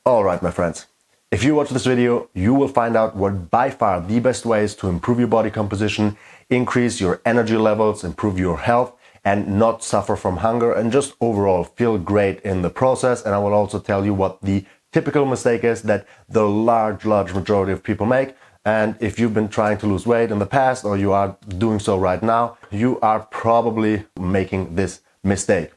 Alright, my friends, if you watch this video, you will find out what by far the best ways to improve your body composition, increase your energy levels, improve your health, and not suffer from hunger, and just overall feel great in the process. And I will also tell you what the typical mistake is that the large majority of people make. And if you've been trying to lose weight in the past, or you are doing so right now, you are probably making this mistake.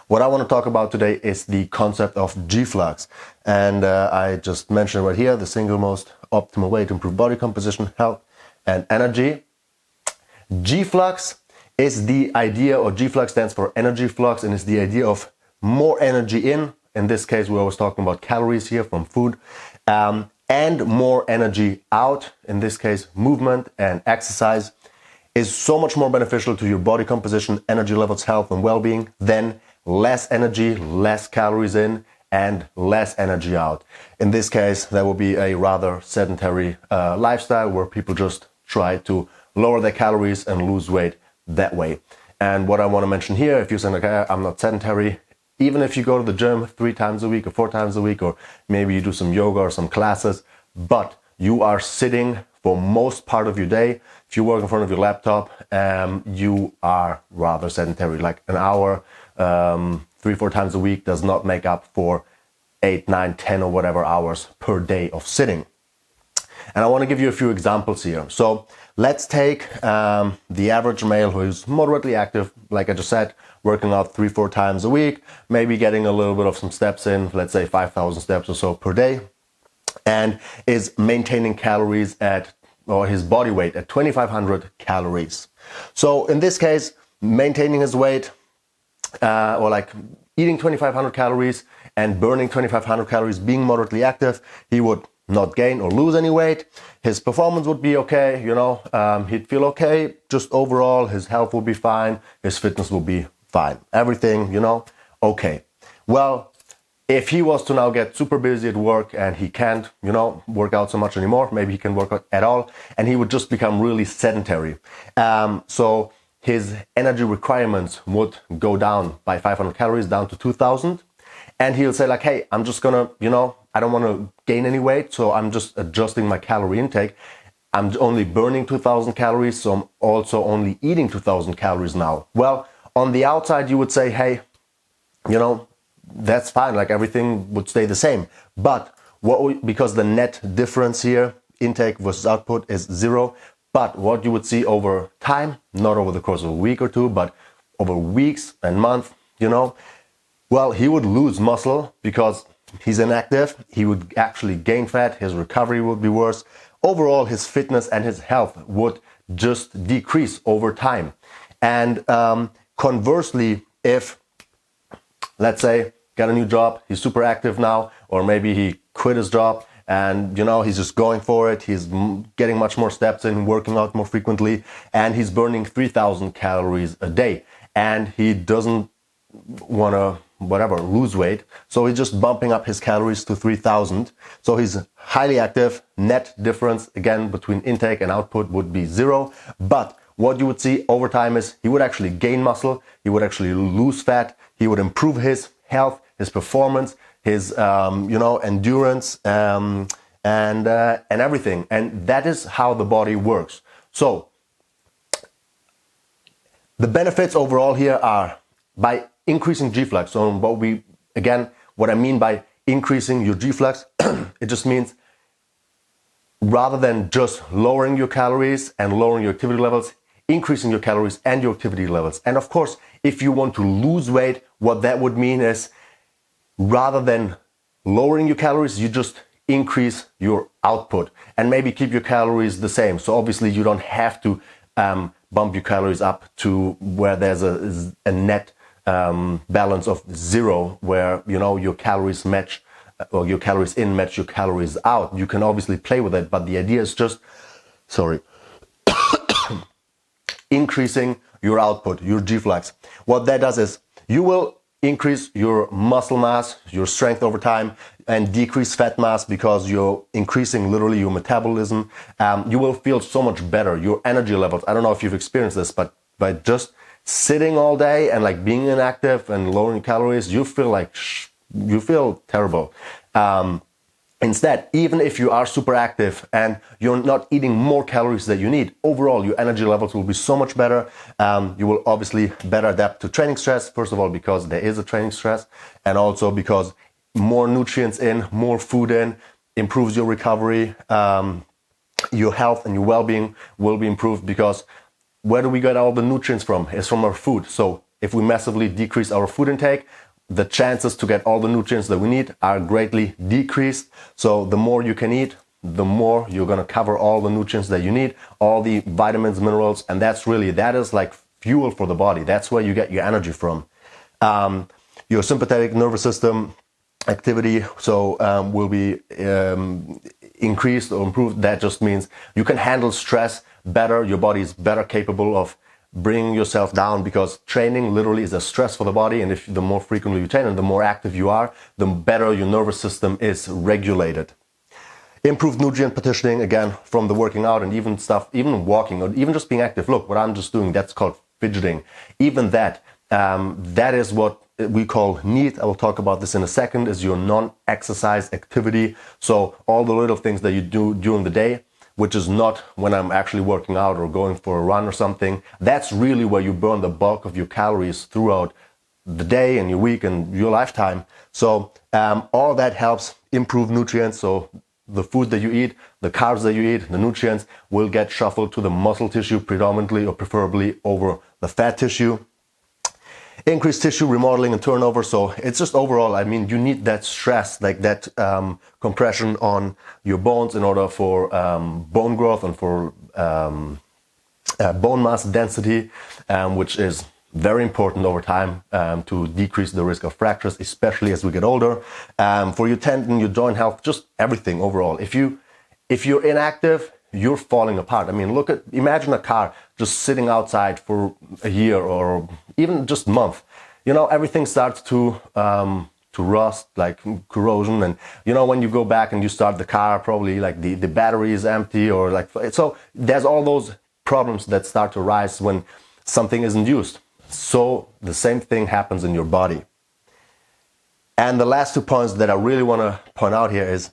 What I want to talk about today is the concept of G-Flux. And I just mentioned right here, the single most optimal way to improve body composition, health, and energy. G-Flux is the idea, or G-Flux stands for energy flux, and is the idea of more energy in this case we're always talking about calories here from food, and more energy out, in this case movement and exercise, is so much more beneficial to your body composition, energy levels, health, and well-being than less energy, less calories in, and less energy out. In this case, that will be a rather sedentary lifestyle where people just try to lower their calories and lose weight that way. And what I want to mention here, if you're saying, okay, I'm not sedentary, even if you go to the gym 3 times a week or 4 times a week, or maybe you do some yoga or some classes, but you are sitting for most part of your day, if you work in front of your laptop, you are rather sedentary. Like an hour, 3-4 times a week does not make up for 8, 9, 10 or whatever hours per day of sitting. And I want to give you a few examples here. So let's take the average male who is moderately active, like I just said, working out 3-4 times a week, maybe getting a little bit of some steps in, let's say 5,000 steps or so per day, and is maintaining calories at, or his body weight at 2,500 calories. So in this case, maintaining his weight, or like eating 2,500 calories and burning 2,500 calories, being moderately active, he would not gain or lose any weight. His performance would be okay, you know, he'd feel okay. Just overall, his health will be fine. His fitness will be fine. Everything, you know, okay. Well, if he was to now get super busy at work and he can't, you know, work out so much anymore, maybe he can work out at all, and he would just become really sedentary. So his energy requirements would go down by 500 calories down to 2,000. And he'll say like, hey, I'm just gonna, you know, I don't want to gain any weight, so I'm just adjusting my calorie intake. I'm only burning 2,000 calories, so I'm also only eating 2,000 calories now. Well, on the outside, you would say, hey, you know, that's fine, like everything would stay the same. But because the net difference here, intake versus output, is 0, but what you would see over time, not over the course of a week or two, but over weeks and months, you know, well, he would lose muscle because he's inactive. He would actually gain fat. His recovery would be worse. Overall, his fitness and his health would just decrease over time. And conversely, if, let's say, got a new job, he's super active now, or maybe he quit his job and, you know, he's just going for it. He's getting much more steps in, working out more frequently, and he's burning 3,000 calories a day. And he doesn't want to, whatever, lose weight. So he's just bumping up his calories to 3,000. So he's highly active. Net difference, again, between intake and output would be 0. But what you would see over time is he would actually gain muscle. He would actually lose fat. He would improve his health, his performance, his, you know, endurance, and everything. And that is how the body works. So the benefits overall here are by increasing G-Flux. So what I mean by increasing your G-Flux, it just means rather than just lowering your calories and lowering your activity levels, increasing your calories and your activity levels. And of course, if you want to lose weight, what that would mean is rather than lowering your calories, you just increase your output and maybe keep your calories the same. So obviously you don't have to bump your calories up to where there's a net balance of 0, where, you know, your calories match, or your calories in match your calories out. You can obviously play with it, but the idea is just, increasing your output, your G-Flux. What that does is you will increase your muscle mass, your strength over time, and decrease fat mass because you're increasing literally your metabolism. You will feel so much better. Your energy levels, I don't know if you've experienced this, but by just sitting all day and like being inactive and lowering calories, you feel like you feel terrible. Instead, even if you are super active and you're not eating more calories that you need, overall your energy levels will be so much better. You will obviously better adapt to training stress, first of all because there is a training stress, and also because more nutrients in, more food in, improves your recovery, your health and your well-being will be improved, because where do we get all the nutrients from? It's from our food. So if we massively decrease our food intake, the chances to get all the nutrients that we need are greatly decreased. So the more you can eat, the more you're going to cover all the nutrients that you need, all the vitamins, minerals, and that is like fuel for the body. That's where you get your energy from. Your sympathetic nervous system activity will be increased or improved. That just means you can handle stress better. Your body is better capable of bringing yourself down, because training literally is a stress for the body, and if the more frequently you train and the more active you are, the better your nervous system is regulated. Improved nutrient partitioning, again, from the working out and even walking or even just being active. Look, what I'm just doing, that's called fidgeting. Even that is what we call NEAT. I will talk about this in a second, is your non-exercise activity. So all the little things that you do during the day, which is not when I'm actually working out or going for a run or something. That's really where you burn the bulk of your calories throughout the day and your week and your lifetime. So all that helps improve nutrients. So the food that you eat, the carbs that you eat, the nutrients will get shuffled to the muscle tissue predominantly or preferably over the fat tissue. Increased tissue remodeling and turnover. So it's just overall, I mean, you need that stress, like that compression on your bones in order for bone growth and for bone mass density, which is very important over time to decrease the risk of fractures, especially as we get older. For your tendon, your joint health, just everything overall. If you're inactive, you're falling apart. I mean, imagine a car just sitting outside for a year or even just a month. You know, everything starts to rust, like corrosion. And, you know, when you go back and you start the car, probably like the battery is empty, or like, so there's all those problems that start to rise when something isn't used. So the same thing happens in your body. And the last 2 points that I really want to point out here is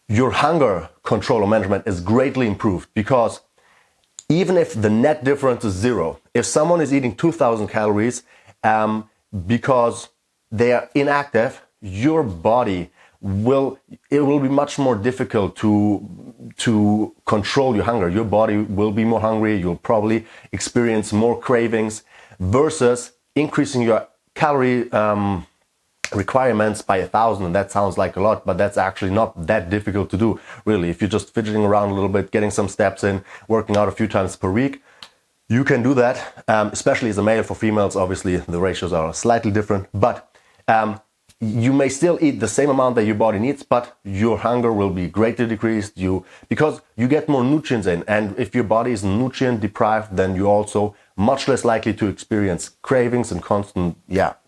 your hunger control or management is greatly improved, because even if the net difference is 0, if someone is eating 2,000 calories because they are inactive, your body will be much more difficult to control your hunger. Your body will be more hungry. You'll probably experience more cravings, versus increasing your calorie requirements by 1,000. And that sounds like a lot, but that's actually not that difficult to do, really. If you're just fidgeting around a little bit, getting some steps in, working out a few times per week, you can do that, especially as a male. For females, obviously, the ratios are slightly different, but you may still eat the same amount that your body needs, but your hunger will be greatly decreased because you get more nutrients in. And if your body is nutrient deprived, then you're also much less likely to experience cravings and constant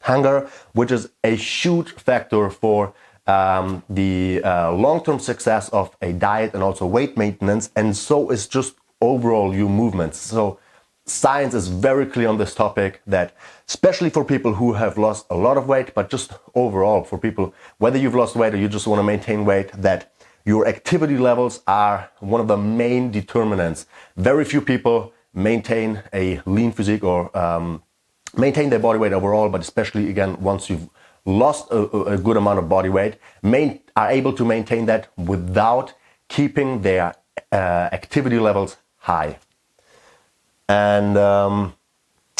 hunger, which is a huge factor for the long-term success of a diet and also weight maintenance. And so is just overall your movements. So science is very clear on this topic, that especially for people who have lost a lot of weight, but just overall for people, whether you've lost weight or you just want to maintain weight, that your activity levels are one of the main determinants. Very few people maintain a lean physique or maintain their body weight overall, but especially, again, once you've lost a good amount of body weight, are able to maintain that without keeping their activity levels high. And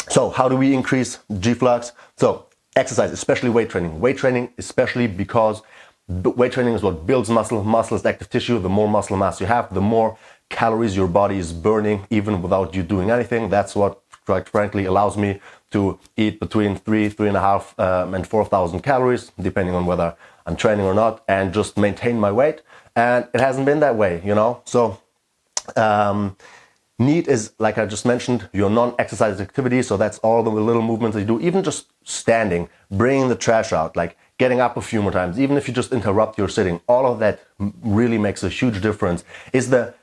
so how do we increase G-Flux? So exercise, especially weight training. Weight training, especially because weight training is what builds muscle. Muscle is active tissue. The more muscle mass you have, the more calories your body is burning, even without you doing anything. That's what, quite frankly, allows me to eat between 3,500 and 4,000 calories, depending on whether I'm training or not, and just maintain my weight. And it hasn't been that way, you know. So NEAT is, like I just mentioned, your non-exercise activity. So that's all the little movements that you do, even just standing, bringing the trash out, like getting up a few more times, even if you just interrupt your sitting. All of that really makes a huge difference. Is the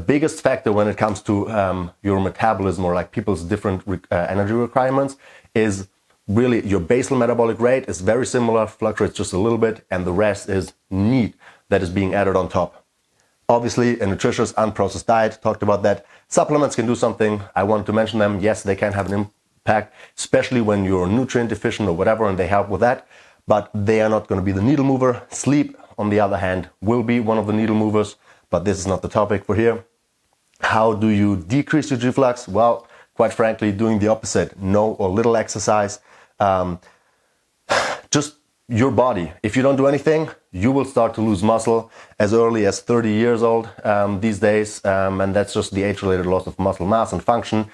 biggest factor when it comes to your metabolism, or like people's different energy requirements, is really your basal metabolic rate is very similar, fluctuates just a little bit, and the rest is need that is being added on top. Obviously, a nutritious, unprocessed diet, talked about that. Supplements can do something. I want to mention them. Yes, they can have an impact, especially when you're nutrient deficient or whatever, and they help with that, but they are not going to be the needle mover. Sleep, on the other hand, will be one of the needle movers, but this is not the topic for here. How do you decrease your G-flux? Well, quite frankly, doing the opposite. No or little exercise. Just your body. If you don't do anything, you will start to lose muscle as early as 30 years old these days, and that's just the age-related loss of muscle mass and function,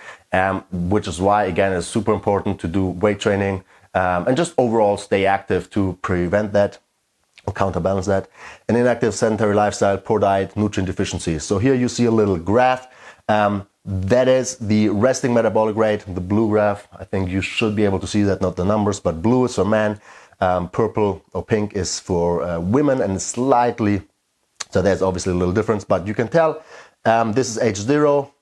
which is why, again, it's super important to do weight training and just overall stay active to prevent that or counterbalance that. An inactive sedentary lifestyle, poor diet, nutrient deficiency. So here you see a little graph. That is the resting metabolic rate, the blue graph. I think you should be able to see that, not the numbers, but blue is for men, purple or pink is for women, and slightly, so there's obviously a little difference, but you can tell this is age 0,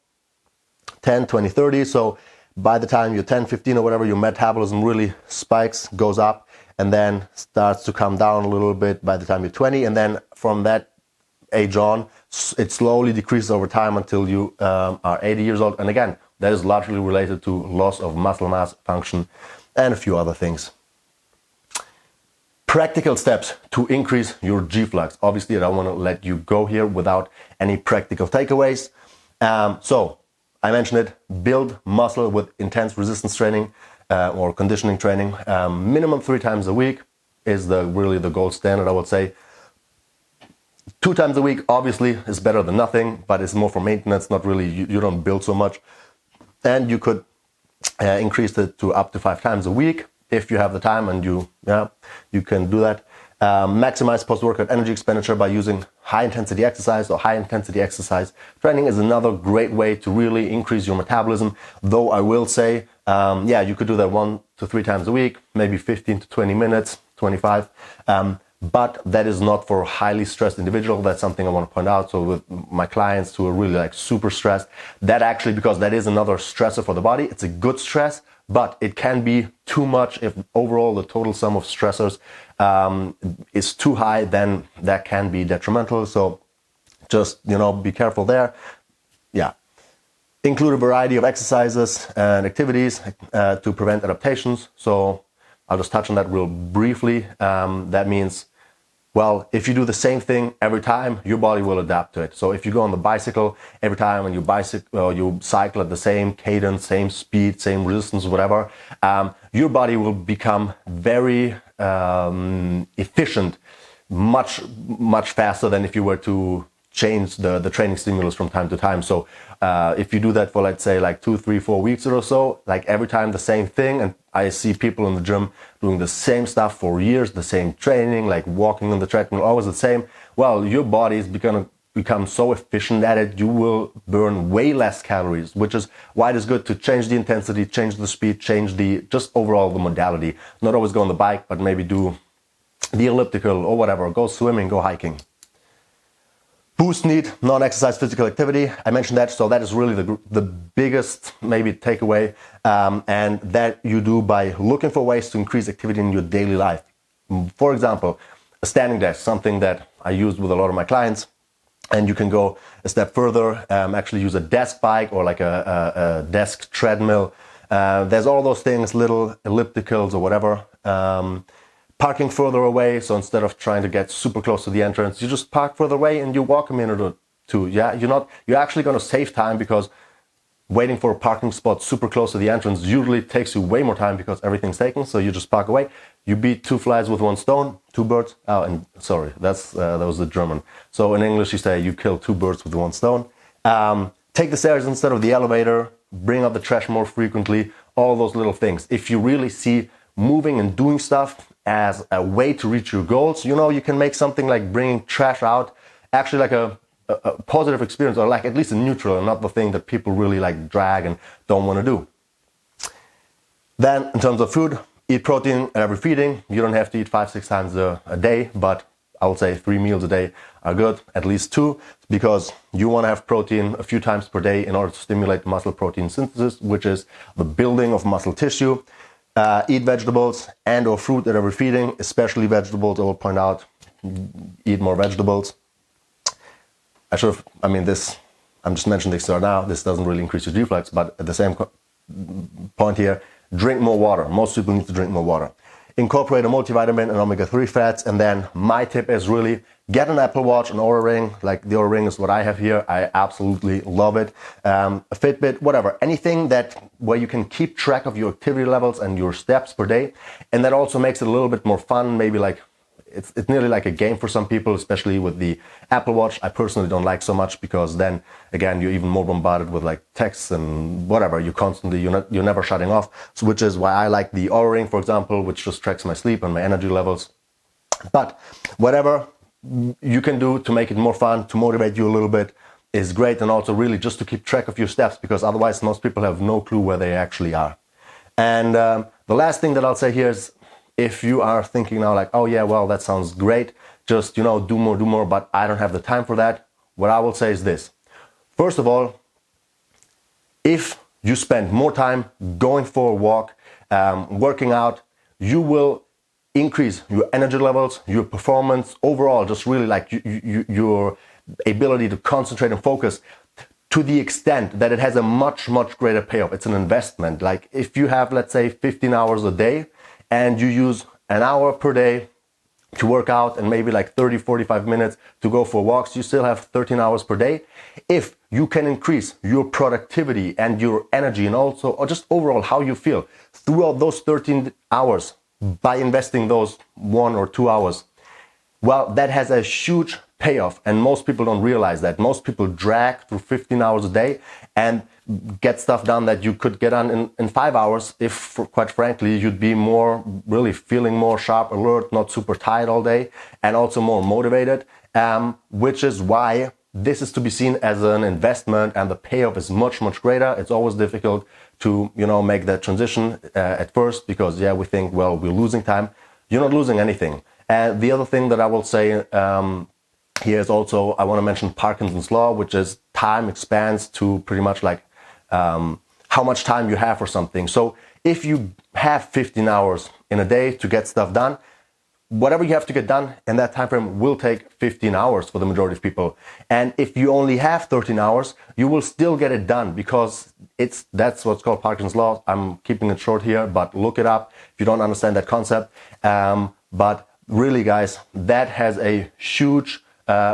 10, 20, 30. So by the time you're 10, 15 or whatever, your metabolism really spikes, goes up, and then starts to come down a little bit by the time you're 20. And then from that age on, it slowly decreases over time until you are 80 years old. And again, that is largely related to loss of muscle mass, function, and a few other things. Practical steps to increase your G-flux. Obviously, I don't want to let you go here without any practical takeaways. So I mentioned it, build muscle with intense resistance training or conditioning training. Minimum 3 times a week is really the gold standard, I would say. 2 times a week, obviously, is better than nothing, but it's more for maintenance, not really, you don't build so much. And you could increase it to up to 5 times a week if you have the time, and you can do that. Maximize post-workout energy expenditure by using high-intensity exercise, or high-intensity exercise training is another great way to really increase your metabolism. Though I will say, you could do that 1 to 3 times a week, maybe 15 to 20 minutes, 25. But that is not for a highly stressed individual. That's something I want to point out. So with my clients who are really like super stressed, that actually, because that is another stressor for the body, it's a good stress, but it can be too much if overall the total sum of stressors is too high, then that can be detrimental. So just, be careful there. Yeah. Include a variety of exercises and activities to prevent adaptations. So I'll just touch on that real briefly. That means, well, if you do the same thing every time, your body will adapt to it. So if you go on the bicycle every time and you cycle at the same cadence, same speed, same resistance, whatever, your body will become very efficient, much faster than if you were to change the training stimulus from time to time. So if you do that for, let's say, like 2, 3, 4 weeks or so, like every time the same thing, and I see people in the gym doing the same stuff for years, the same training, like walking on the treadmill, always the same. Well, your body is going to become so efficient at it, you will burn way less calories, which is why it is good to change the intensity, change the speed, change just overall the modality. Not always go on the bike, but maybe do the elliptical or whatever, go swimming, go hiking. Boost need non-exercise physical activity. I mentioned that, so that is really the biggest maybe takeaway, and that you do by looking for ways to increase activity in your daily life. For example, a standing desk, something that I use with a lot of my clients, and you can go a step further, actually use a desk bike or like a desk treadmill. There's all those things, little ellipticals or whatever. Parking further away, so instead of trying to get super close to the entrance, you just park further away and you walk a minute or two. Yeah, you're actually going to save time, because waiting for a parking spot super close to the entrance usually takes you way more time because everything's taken. So you just park away. You beat 2 flies with 1 stone, 2 birds. Oh, and sorry, that was the German. So in English, you say you kill 2 birds with 1 stone. Take the stairs instead of the elevator. Bring up the trash more frequently. All those little things. If you really see moving and doing stuff as a way to reach your goals, you can make something like bringing trash out actually like a positive experience, or like at least a neutral, and not the thing that people really like drag and don't want to do. Then in terms of food, eat protein at every feeding. You don't have to eat 5-6 times a day, but I would say 3 meals a day are good, at least 2, because you want to have protein a few times per day in order to stimulate muscle protein synthesis, which is the building of muscle tissue. Eat vegetables and or fruit at every feeding, especially vegetables. I will point out, eat more vegetables. I'm just mentioning this now. This doesn't really increase your G-Flux, but at the same point here, drink more water. Most people need to drink more water. Incorporate a multivitamin and omega-3 fats. And then my tip is really get an Apple Watch, an Oura Ring. Like the Oura Ring is what I have here. I absolutely love it. A Fitbit, whatever. Anything where you can keep track of your activity levels and your steps per day. And that also makes it a little bit more fun. Maybe like it's nearly like a game for some people, especially with the Apple Watch. I personally don't like so much because then again you're even more bombarded with like texts and whatever. You're never shutting off. So which is why I like the Oura Ring, for example, which just tracks my sleep and my energy levels. But whatever you can do to make it more fun, to motivate you a little bit, is great. And also really just to keep track of your steps, because otherwise most people have no clue where they actually are. And the last thing that I'll say here is, if you are thinking now like, oh yeah, well, that sounds great, just, do more, but I don't have the time for that. What I will say is this. First of all, if you spend more time going for a walk, working out, you will increase your energy levels, your performance overall, just really like your ability to concentrate and focus, to the extent that it has a much, much greater payoff. It's an investment. Like if you have, let's say, 15 hours a day, and you use an hour per day to work out and maybe like 30-45 minutes to go for walks, you still have 13 hours per day. If you can increase your productivity and your energy and also, or just overall how you feel throughout those 13 hours by investing those 1 or 2 hours, well, that has a huge payoff, and most people don't realize that. Most people drag through 15 hours a day and get stuff done that you could get done in 5 hours if, quite frankly, you'd be really feeling more sharp, alert, not super tired all day, and also more motivated, which is why this is to be seen as an investment, and the payoff is much, much greater. It's always difficult to, make that transition at first, because, yeah, we think, well, we're losing time. You're not losing anything. And the other thing that I will say here is also, I want to mention Parkinson's law, which is time expands to pretty much like how much time you have for something. So if you have 15 hours in a day to get stuff done, whatever you have to get done in that time frame will take 15 hours for the majority of people. And if you only have 13 hours, you will still get it done, because that's what's called Parkinson's law. I'm keeping it short here, but look it up if you don't understand that concept. But really, guys, that has a huge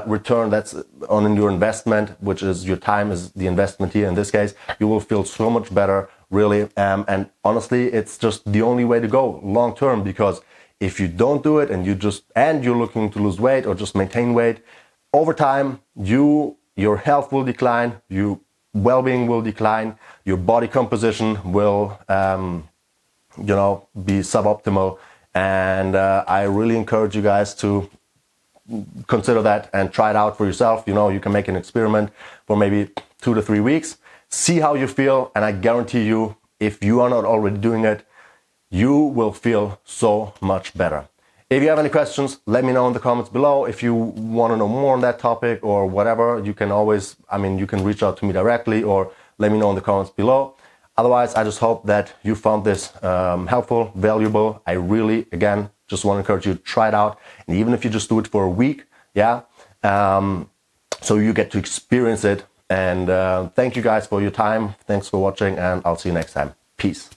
return. That's on your investment, which is your time is the investment here. In this case, you will feel so much better, really. And honestly, it's just the only way to go long term, because if you don't do it and you're looking to lose weight or just maintain weight, over time, your health will decline, your well-being will decline, your body composition will, be suboptimal. And I really encourage you guys to consider that and try it out for yourself. You can make an experiment for maybe 2 to 3 weeks, see how you feel, and I guarantee you, if you are not already doing it, you will feel so much better. If you have any questions, let me know in the comments below. If you want to know more on that topic or whatever, you can always, you can reach out to me directly or let me know in the comments below. Otherwise, I just hope that you found this helpful, valuable. I really, again, just want to encourage you to try it out. And even if you just do it for a week, so you get to experience it. And thank you guys for your time. Thanks for watching, and I'll see you next time. Peace.